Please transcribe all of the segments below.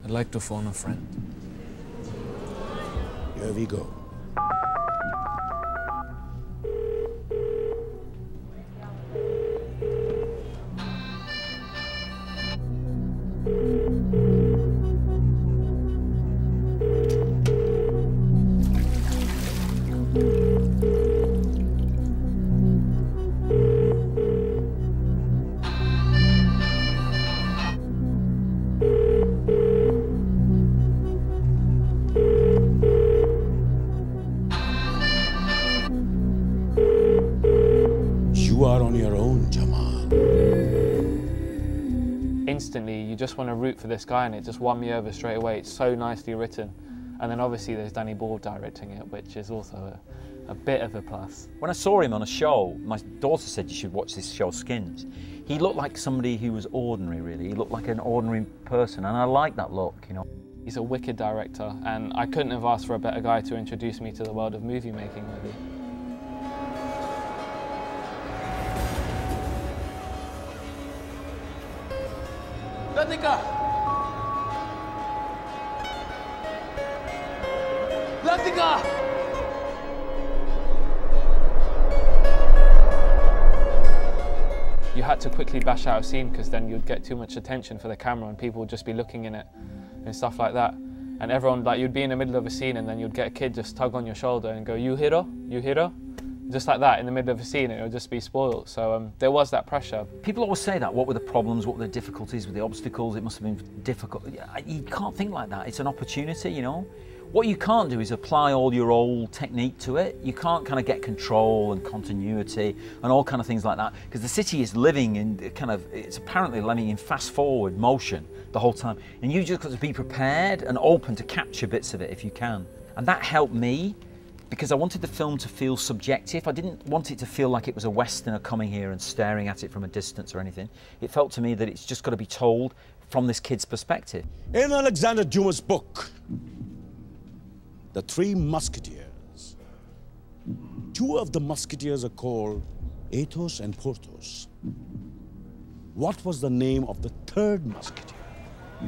I'd like to phone a friend. Here we go. You are on your own, Jamal. Instantly, you just want to root for this guy, and it just won me over straight away. It's so nicely written. And then obviously there's Danny Boyle directing it, which is also a bit of a plus. When I saw him on a show, my daughter said you should watch this show, Skins. He looked like somebody who was ordinary, really. He looked like an ordinary person, and I like that look, you know. He's a wicked director, and I couldn't have asked for a better guy to introduce me to the world of movie making, really. Latika! Latika! You had to quickly bash out a scene because then you'd get too much attention for the camera and people would just be looking in it and stuff like that. And everyone, like, you'd be in the middle of a scene and then you'd get a kid just tug on your shoulder and go, "You hero? You hero?" Just like that in the middle of a scene, and it would just be spoiled. So there was that pressure. People always say that. What were the problems? What were the difficulties? With the obstacles? It must have been difficult. You can't think like that. It's an opportunity, you know. What you can't do is apply all your old technique to it. You can't kind of get control and continuity and all kind of things like that, because the city is living in it's apparently living in fast forward motion the whole time. And you just got to be prepared and open to capture bits of it if you can. And that helped me, because I wanted the film to feel subjective. I didn't want it to feel like it was a Westerner coming here and staring at it from a distance or anything. It felt to me that it's just got to be told from this kid's perspective. In Alexander Dumas' book, The Three Musketeers, two of the musketeers are called Athos and Porthos. What was the name of the third musketeer?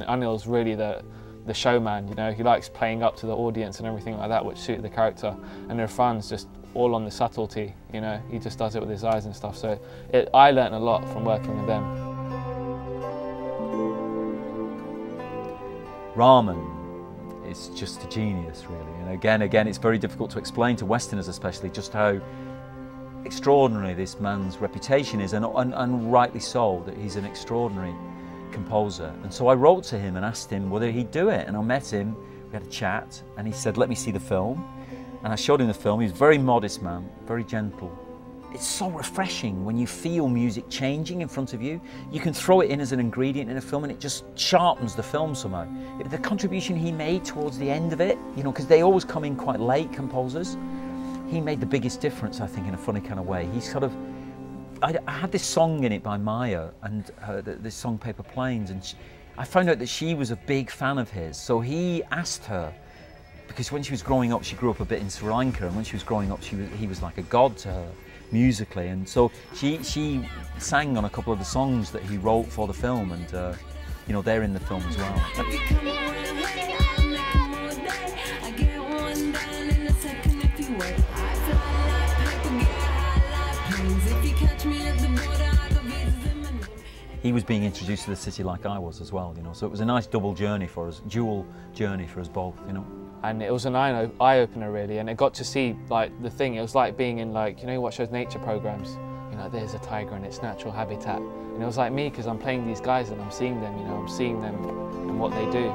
Anil's really the showman, you know. He likes playing up to the audience and everything like that, which suited the character. And Irfan's just all on the subtlety, you know. He just does it with his eyes and stuff. So I learnt a lot from working with them. Rahman is just a genius, really. And again, it's very difficult to explain to Westerners especially just how extraordinary this man's reputation is, and rightly so, that he's an extraordinary composer. And so I wrote to him and asked him whether he'd do it, and I met him, we had a chat, and he said, "Let me see the film." And I showed him the film. He's a very modest man, very gentle. It's so refreshing when you feel music changing in front of you. You can throw it in as an ingredient in a film and it just sharpens the film somehow. The contribution he made towards the end of it, you know, because they always come in quite late, composers, he made the biggest difference, I think, in a funny kind of way. He's sort of, I had this song in it by Maya, and this song Paper Planes, and I found out that she was a big fan of his. So he asked her, because when she was growing up, she grew up a bit in Sri Lanka, and when she was growing up, he was like a god to her musically, and so she sang on a couple of the songs that he wrote for the film, and you know, they're in the film as well. He was being introduced to the city like I was as well, you know, so it was a nice double journey for us, dual journey for us both, you know. And it was an eye-opener really, and I got to see, like, the thing, it was like being in, like, you know, you watch those nature programs, you know, there's a tiger in its natural habitat, and it was like me, because I'm playing these guys and I'm seeing them, you know, I'm seeing them and what they do.